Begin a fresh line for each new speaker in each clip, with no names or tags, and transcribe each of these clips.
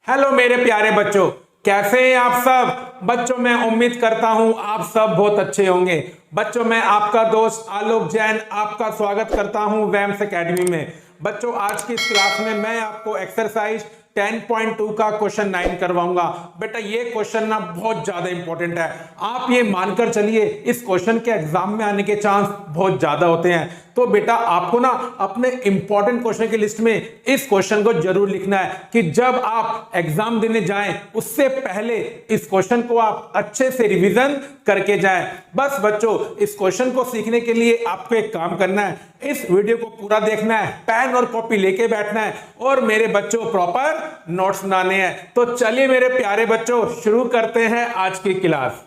Hello मेरे प्यारे बच्चों, कैसे हैं आप सब। बच्चों मैं उम्मीद करता हूं आप सब बहुत अच्छे होंगे। बच्चों मैं आपका दोस्त आलोक जैन आपका स्वागत करता हूं वैम्स एकेडमी में। बच्चों आज की इस क्लास में मैं आपको एक्सरसाइज 10.2 का क्वेश्चन 9 करवाऊंगा। बेटा ये क्वेश्चन ना बहुत ज्यादा इंपॉर्टेंट है। आप ये मानकर चलिए इस क्वेश्चन के एग्जाम में आने के चांस बहुत ज्यादा होते हैं। तो बेटा आपको ना अपने इंपॉर्टेंट क्वेश्चन की लिस्ट में इस क्वेश्चन को जरूर लिखना है कि जब आप एग्जाम देने जाएं उससे पहले इस क्वेश्चन को आप अच्छे से रिवीजन करके जाएं। बस बच्चों इस क्वेश्चन को सीखने के लिए आपको एक काम करना है, इस वीडियो को पूरा देखना है, पेन और कॉपी लेके बैठना है और मेरे बच्चों प्रॉपर नोट्स बनाने हैं। तो चलिए मेरे प्यारे बच्चों शुरू करते हैं आज की क्लास।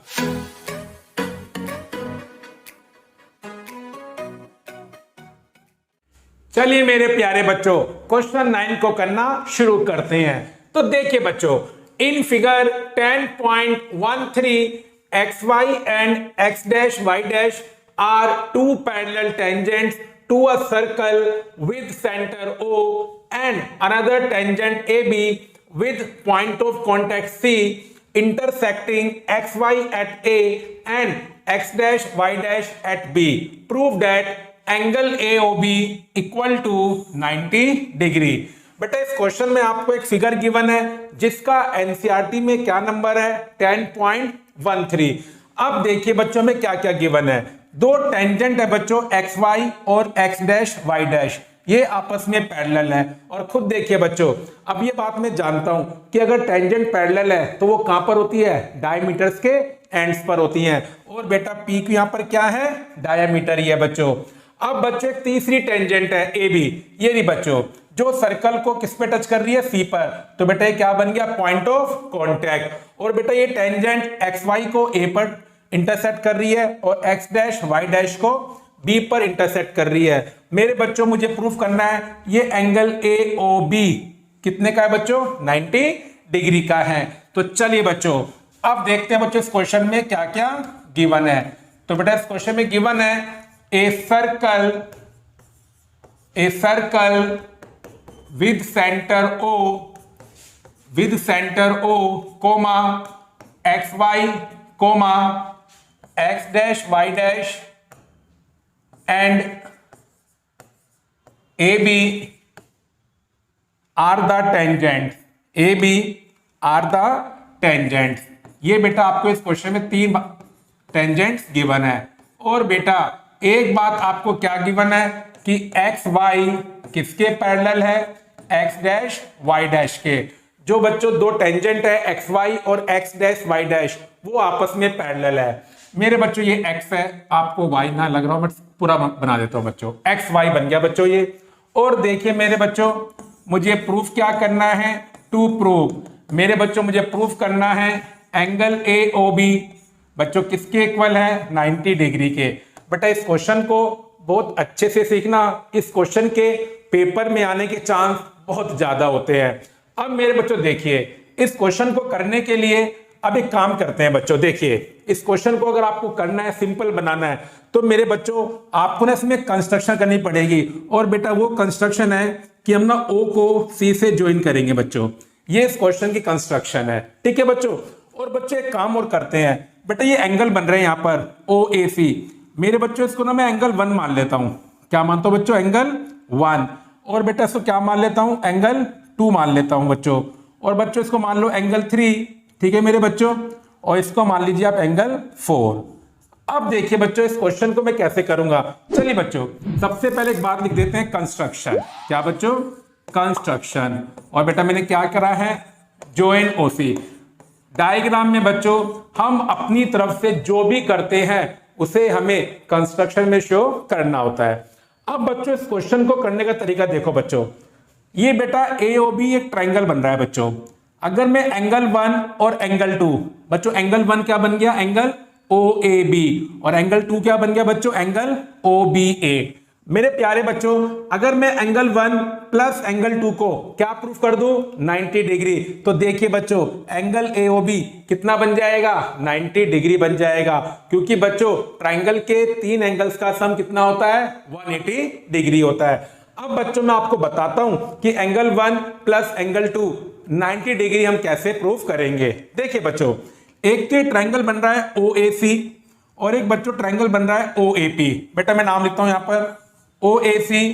चलिए मेरे प्यारे बच्चों क्वेश्चन 9 को करना शुरू करते हैं। तो देखिए बच्चों, in figure 10.13 xy and x dash y dash are two parallel tangents to a circle with center O and another tangent AB with point of contact C intersecting xy at A and x dash y dash at B. Prove that angle AOB equal to 90 degree. बेटा इस question में आपको एक figure given है जिसका NCERT में क्या number है 10.13। अब देखिए बच्चों में क्या क्या गिवन है। दो टेंजेंट है बच्चों XY और X डैश Y डैश, ये आपस में पैरेलल है। और खुद देखिए बच्चों, अब ये बात मैं जानता हूं कि अगर टेंजेंट पैरेलल है तो वो कहां पर होती है, डायमीटर्स के एंड्स पर होती हैं। और बेटा पी यहां पर क्या है, डायमीटर ही है बच्चों। अब बच्चों एक तीसरी टेंजेंट है AB, ये नहीं बच्चों जो सर्कल को किस पे टच कर रही है, C पर। तो बेटा ये क्या बन गया, पॉइंट ऑफ कांटेक्ट। और बेटा ये टेंजेंट XY को A पर इंटरसेक्ट कर रही है और X डैश Y डैश को B पर इंटरसेक्ट कर रही है। मेरे बच्चों मुझे प्रूफ करना है ये एंगल AOB कितने का है बच्चों, 90 डिग्री का है। तो चलिए बच्चों अब देखते हैं बच्चों इस क्वेश्चन में क्या क्या गिवन है। तो बेटा इस क्वेश्चन में गिवन है a circle with center O comma xy comma x dash y dash and AB are the tangents। ये बेटा आपको इस क्वेश्चन में 3 टेंजेंट्स गिवन है। और बेटा एक बात आपको क्या गिवन है कि एक्स वाई किसके पैरेलल है, एक्स डैश वाई डैश के। जो बच्चों दो टेंजेंट है एक्स वाई और एक्स डैश वाई डैश वो आपस में पैरेलल है। मेरे बच्चों ये एक्स है, आपको वाई ना लग रहा हो बट पूरा बना देता हूं बच्चों, एक्स वाई बन गया बच्चों ये। और देखिए मेरे बच्चों मुझे प्रूफ क्या करना है, टू प्रूव। मेरे बच्चों मुझे प्रूफ करना है एंगल AOB बच्चों किसके इक्वल है, 90 डिग्री के। बेटा इस क्वेश्चन को बहुत अच्छे से सीखना, इस क्वेश्चन के पेपर में आने के चांस बहुत ज्यादा होते हैं। अब मेरे बच्चों देखिए इस क्वेश्चन को करने के लिए अब एक काम करते हैं बच्चों। देखिए इस क्वेश्चन को अगर आपको करना है, सिंपल बनाना है, तो मेरे बच्चों आपको ना इसमें कंस्ट्रक्शन करनी पड़ेगी। और बेटा वो कंस्ट्रक्शन है कि हम ना O को C से ज्वाइन करेंगे बच्चों। ये इस क्वेश्चन की कंस्ट्रक्शन है, ठीक है बच्चों। और बच्चों एक काम और करते हैं, बेटा ये एंगल बन रहे हैं यहाँ पर OAC। मेरे बच्चों इसको ना मैं एंगल 1 मान लेता हूं। क्या मानता हूं बच्चों, एंगल 1। और बेटा इसको क्या मान लेता हूं, एंगल 2 मान लेता हूं बच्चों। और बच्चों इसको मान लो एंगल 3, ठीक है मेरे बच्चों। और इसको मान लीजिए आप एंगल 4। अब देखिए बच्चों इस क्वेश्चन को मैं कैसे करूंगा। चलिए बच्चों सबसे पहले एक बात लिख देते हैं, कंस्ट्रक्शन। क्या बच्चों, कंस्ट्रक्शन। और बेटा मैंने क्या करा है, जॉइन OC। डायग्राम में बच्चों हम अपनी तरफ से जो भी करते हैं उसे हमें कंस्ट्रक्शन में शो करना होता है। अब बच्चों इस क्वेश्चन को करने का तरीका देखो बच्चों, ये बेटा AOB एक ट्रायंगल बन रहा है बच्चों। अगर मैं एंगल 1 और एंगल 2, बच्चों एंगल 1 क्या बन गया, एंगल OAB। और एंगल 2 क्या बन गया बच्चों, एंगल OBA। मेरे प्यारे बच्चों अगर मैं एंगल 1 प्लस एंगल 2 को क्या प्रूफ कर दूं, 90 डिग्री। तो देखिए बच्चों एंगल AOB कितना बन जाएगा, 90 डिग्री बन जाएगा। क्योंकि बच्चों ट्रायंगल के 3 एंगल्स का सम कितना होता है, 180 डिग्री होता है। अब बच्चों मैं आपको बताता हूं कि एंगल 1 प्लस एंगल 2 90 डिग्री हम कैसे प्रूफ करेंगे। देखिए बच्चों, एक तो ट्रायंगल बन रहा है OAC और एक बच्चों ट्रायंगल बन रहा है OAP। बेटा मैं नाम लिखता हूं यहां पर OAC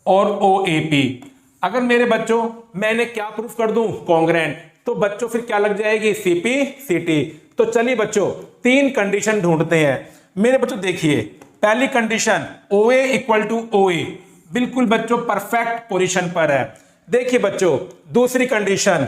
और OAP। अगर मेरे बच्चों मैंने क्या प्रूफ कर दूं, कॉन्ग्रेंट, तो बच्चों फिर क्या लग जाएगी, CP/CT। तो चलिए बच्चों तीन कंडीशन ढूंढते हैं। मेरे बच्चों देखिए, पहली condition OA equal to OA, बिल्कुल बच्चों परफेक्ट पोजीशन पर है। देखिए बच्चों दूसरी कंडीशन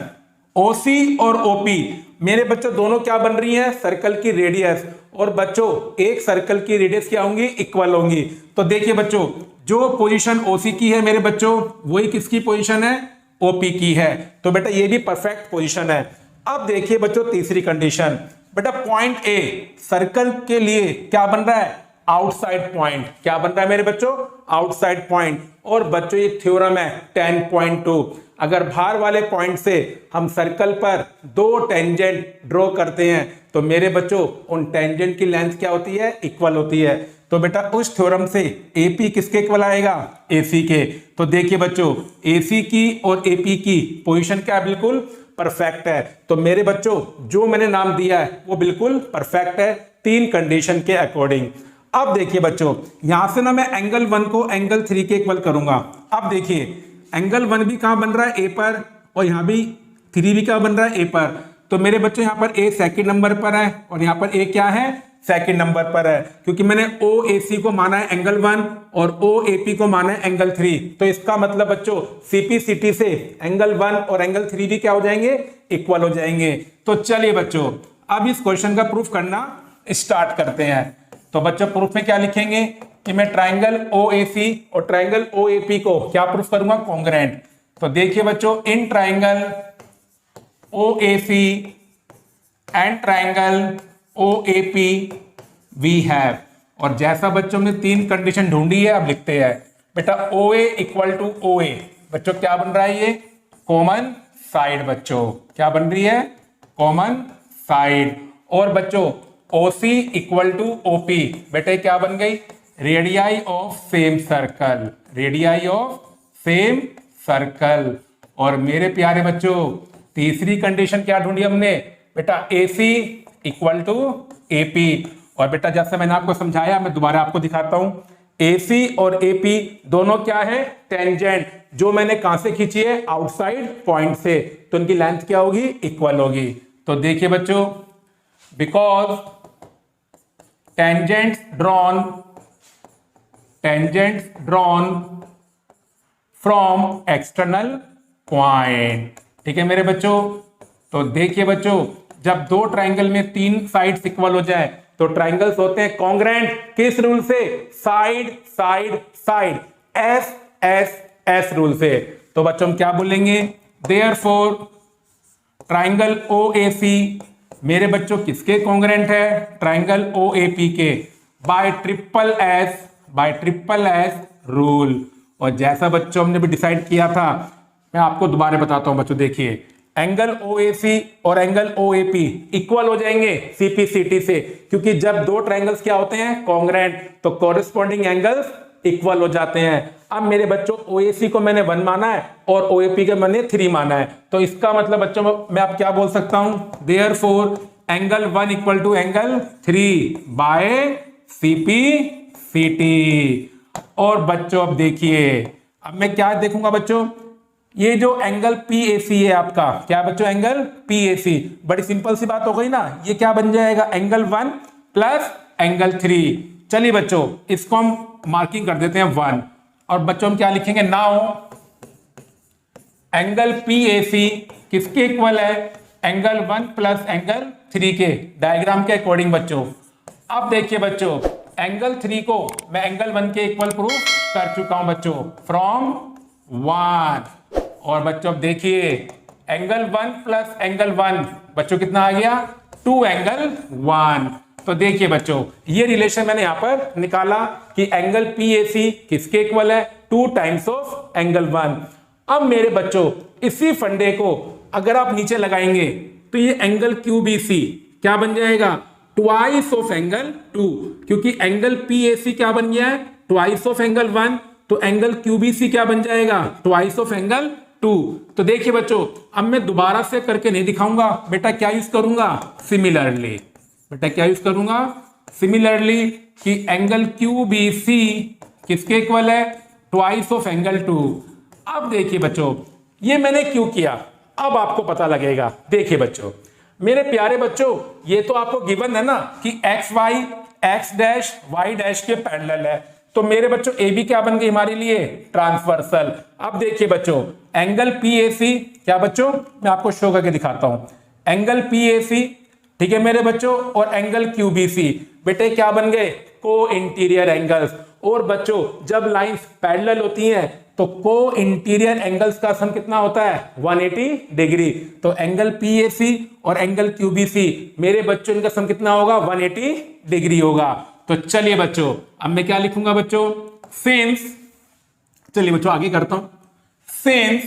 OC और OP, मेरे बच्चों दोनों क्या बन रही हैं, सर्कल की रेडियस, और बच्चों एक सर्कल की रेडियस क्या होंगी, इक्वल होंगी। तो देखिए बच्चों जो पोजीशन OC की है मेरे बच्चों, वही किसकी पोजीशन है, OP की है। तो बेटा ये भी परफेक्ट पोजीशन है। अब देखिए बच्चों तीसरी कंडीशन, बेटा पॉइंट A सर्कल के लिए क्या बन रहा है, आउटसाइड पॉइंट। क्या बन रहा है मेरे बच्चों, आउटसाइड पॉइंट। और बच्चों ये थ्योरम है 10.2, अगर बाहर वाले पॉइंट से हम सर्कल पर दो टेंजेंट ड्रॉ करते हैं तो मेरे बच्चों उन टेंजेंट की लेंथ क्या होती है, इक्वल होती है। तो बेटा उस थ्योरम से AP किसके इक्वल आएगा, AC के। तो देखिए बच्चों AC की और AP की पोजीशन क्या है, बिल्कुल परफेक्ट है। तो मेरे बच्चों जो मैंने नाम दिया है वो बिल्कुल परफेक्ट है तीन कंडीशन के अकॉर्डिंग। अब देखिए बच्चों यहां से ना मैं एंगल 1 को एंगल 3 के इक्वल करूंगा। अब देखिए एंगल 1 भी कहां बन रहा है, A पर, और यहां भी 3 भी क्या बन रहा है, A पर। तो मेरे बच्चों यहां पर A सेकंड नंबर पर है और यहां पर A क्या है, सेकंड नंबर पर है, क्योंकि मैंने OAC को माना है एंगल 1 और OAP को माना है एंगल 3। तो इसका मतलब बच्चों CP/CT से एंगल 1 और एंगल 3 भी क्या हो जाएंगे, इक्वल हो जाएंगे। तो चलिए बच्चों अब इस क्वेश्चन का प्रूफ करना स्टार्ट करते हैं। तो बच्चों प्रूफ में क्या लिखेंगे कि मैं ट्रायंगल OAC और ट्रायंगल OAP को क्या प्रूफ करूंगा, कॉन्ग्रेंट। तो देखिए बच्चों in triangle OAC and triangle OAP we have, और जैसा बच्चों ने तीन कंडीशन ढूंढी है अब लिखते हैं। बेटा OA इक्वल टू OA, बच्चों क्या बन रहा है, ये कॉमन साइड। बच्चों क्या बन रही है, कॉमन साइड। और बच्चों OC इक्वल टू OP, बेटे क्या बन गई, radii of same circle, radii of same circle. और मेरे प्यारे बच्चों तीसरी कंडीशन क्या ढूंढी हमने, बेटा AC इक्वल टू AP। और बेटा जैसे मैंने आपको समझाया मैं दोबारा आपको दिखाता हूं, AC और AP दोनों क्या है, टेंजेंट, जो मैंने कहां से खींची है, आउटसाइड पॉइंट से, तो उनकी लेंथ क्या होगी, इक्वल होगी। तो देखिए बच्चों because tangents drawn from external point, ठीक है मेरे बच्चों। तो देखिए बच्चों जब दो ट्रायंगल में तीन साइड्स इक्वल हो जाए तो ट्रायंगल्स होते हैं कॉन्ग्रेंट, किस रूल से, side side side, S rule से। तो बच्चों हम क्या बोलेंगे, देयरफॉर ट्रायंगल OAC मेरे बच्चों किसके कॉन्ग्रेंट है, ट्रायंगल OAP के, बाय ट्रिपल एस रूल। और जैसा बच्चों हमने भी डिसाइड किया था, मैं आपको दोबारा बताता हूं बच्चों, देखिए एंगल OAC और एंगल OAP इक्वल हो जाएंगे CP/CT से, क्योंकि जब दो ट्रायंगल्स क्या होते हैं, कॉन्ग्रेंट, तो कॉरेस्पॉन्डिंग एंगल्स इक्वल हो जाते हैं। अब मेरे बच्चों OAC को मैंने 1 माना है और OAP के मैंने 3 माना है, तो इसका मतलब बच्चों मैं अब क्या बोल सकता हूं, therefore angle 1 equal to angle 3 by CP/CT। और बच्चों अब देखिए अब मैं क्या देखूंगा बच्चों, ये जो एंगल PAC है आपका, क्या बच्चों, एंगल PAC, बड़ी सिंपल सी बात हो गई ना, ये क्या बन जाएगा, एंगल 1 प्लस एंगल 3। चलिए बच्चों इसको हम मार्किंग कर देते हैं 1, और बच्चों हम क्या लिखेंगे, नाउ एंगल PAC किसके इक्वल है, एंगल 1 प्लस एंगल 3 के, डायग्राम के अकॉर्डिंग बच्चों। अब देखिए बच्चों एंगल 3 को मैं एंगल 1 के इक्वल प्रूव कर चुका हूं बच्चों, फ्रॉम 1। और बच्चों अब देखिए एंगल 1 प्लस एंगल 1 बच्चों कितना आ गया, 2 एंगल 1। तो देखिए बच्चों ये रिलेशन मैंने यहां पर निकाला कि एंगल PAC किसके इक्वल है, 2 टाइम्स ऑफ एंगल 1। अब मेरे बच्चों इसी फंडे को अगर आप नीचे लगाएंगे तो ये एंगल QBC क्या बन जाएगा, ट्वाइस ऑफ एंगल 2, क्योंकि एंगल PAC क्या बन गया है, ट्वाइस ऑफ एंगल 1, तो एंगल QBC क्या बन जाएगा, ट्वाइस ऑफ एंगल 2। तो देखिए बच्चों, अब मैं दोबारा से करके नहीं दिखाऊंगा बेटा, क्या यूज करूंगा, सिमिलरली। बेटा क्या यूज करूंगा, सिमिलरली, कि एंगल QBC किसके इक्वल है, ट्वाइस ऑफ एंगल 2। अब देखिए बच्चों, ये मैंने क्यों किया, अब आपको पता लगेगा। देखिए बच्चों, मेरे प्यारे बच्चों, ये तो आपको गिवन है ना कि x डैश y डैश के पैरेलल है, तो मेरे बच्चों ए बी क्या बन गई हमारे लिए, ट्रांसवर्सल। अब देखिए बच्चों, एंगल PAC क्या बच्चों, मैं आपको शो करके दिखाता हूं, एंगल PAC, ठीक है मेरे बच्चों, और एंगल QBC बेटे क्या बन गए, को इंटीरियर एंगल्स। और बच्चों जब लाइंस पैरेलल होती हैं तो को इंटीरियर एंगल्स का सम कितना होता है, 180 डिग्री। तो एंगल PAC और एंगल QBC मेरे बच्चों इनका सम कितना होगा, 180 डिग्री होगा। तो चलिए बच्चों, अब मैं क्या लिखूंगा बच्चों, सिंस, चलिए बच्चों आगे करता हूं, since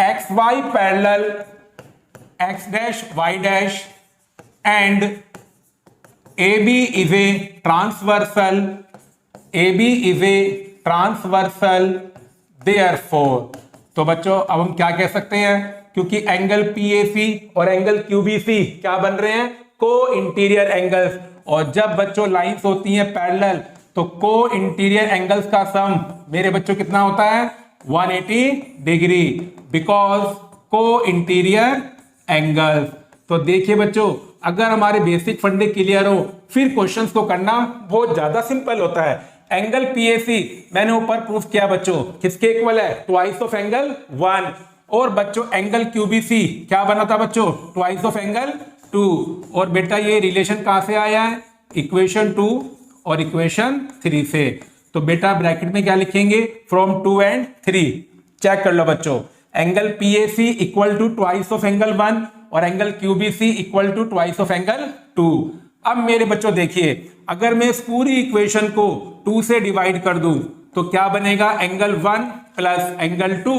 XY parallel X dash Y dash and AB is a transversal, AB is a transversal, therefore, तो बच्चों अब हम क्या कह सकते हैं, क्योंकि एंगल PAC और एंगल QBC क्या बन रहे हैं, को इंटीरियर एंगल्स। और जब बच्चों लाइंस होती हैं पैरेलल तो को इंटीरियर एंगल्स का सम मेरे बच्चों कितना होता है, 180 डिग्री, बिकॉज को इंटीरियर एंगल्स। तो देखिए बच्चों, अगर हमारे बेसिक फंडे क्लियर हो फिर क्वेश्चंस को करना बहुत ज्यादा सिंपल होता है। एंगल PAC मैंने ऊपर प्रूफ किया बच्चों, किसके इक्वल है, ट्वाइस ऑफ एंगल 1। और बच्चों एंगल QBC क्या बना था बच्चों, ट्वाइस ऑफ एंगल 2। और बेटा ये रिलेशन कहां से आया है, इक्वेशन 2 और इक्वेशन 3 से। तो बेटा ब्रैकेट में क्या लिखेंगे, फ्रॉम 2 and 3। चेक कर लो बच्चों, angle PAC equal to twice of angle 1 और angle QBC equal to twice of angle 2। अब मेरे बच्चों देखिए, अगर मैं इस पूरी इक्वेशन को 2 से डिवाइड कर दूं तो क्या बनेगा, angle 1 plus angle 2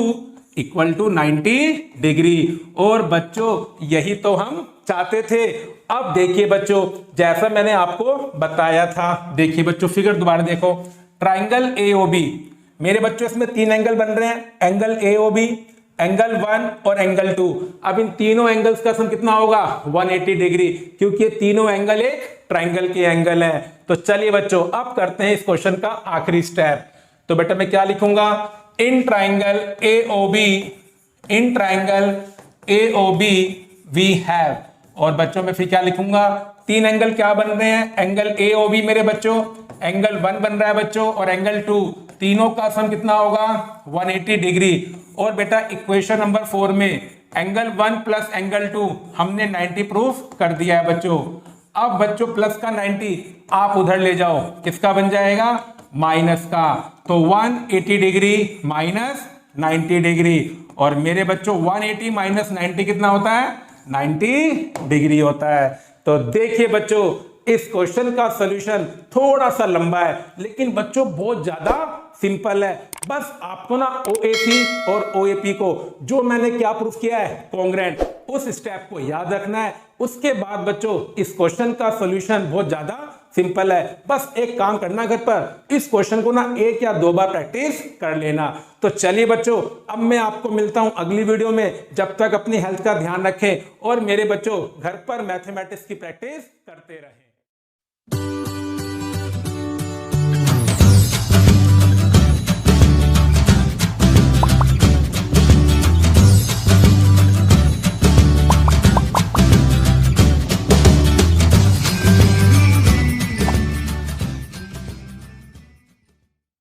equal to 90 degree. और बच्चों यही तो हम चाहते थे। अब देखिए बच्चों, जैसा मैंने आपको बताया था, देखिए बच्चों फिगर दोबारा देखो, ट्राइंगल AOB, मेरे बच्चों इसमें 3 एंगल बन रहे हैं, एंगल AOB, एंगल 1 और एंगल 2। अब इन तीनों एंगल्स का सम कितना होगा, 180 डिग्री, क्योंकि ये तीनों एंगल एक ट्राइंगल के एंगल है। तो चलिए बच्चों अब करते हैं इस क्वेश्चन का आखिरी स्टेप। तो बेटा मैं क्या लिखूंगा, in triangle AOB we have, और बच्चों में फिर क्या लिखूंगा, 3 एंगल क्या बन रहे हैं, एंगल AOB मेरे बच्चों, एंगल 1 बन रहा है बच्चों और एंगल 2, तीनों का सम कितना होगा, 180 डिग्री। और बेटा इक्वेशन नंबर 4 में एंगल 1 प्लस एंगल 2 हमने 90 प्रूफ कर दिया है बच्चों। अब बच्चों प्लस का 90 आप उधर ले जाओ, किसका बन जाएगा, माइनस का। तो 180 डिग्री माइनस 90 डिग्री, और मेरे बच्चों 180 माइनस 90 कितना होता है, 90 डिग्री होता है। तो देखिए बच्चों, इस क्वेश्चन का सॉल्यूशन थोड़ा सा लंबा है लेकिन बच्चों बहुत ज्यादा सिंपल है। बस आपको ना OAC और OAP को जो मैंने क्या प्रूफ किया है कॉन्ग्रुएंट, उस स्टेप को याद रखना है। उसके बाद बच्चों इस क्वेश्चन का सॉल्यूशन बहुत ज्यादा सिंपल है। बस एक काम करना, घर पर इस क्वेश्चन को ना 1 या 2 बार प्रैक्टिस कर लेना। तो चलिए बच्चों, अब मैं आपको मिलता हूं अगली वीडियो में। जब तक अपनी हेल्थ का ध्यान रखें और मेरे बच्चों घर पर मैथमेटिक्स की प्रैक्टिस करते रहें।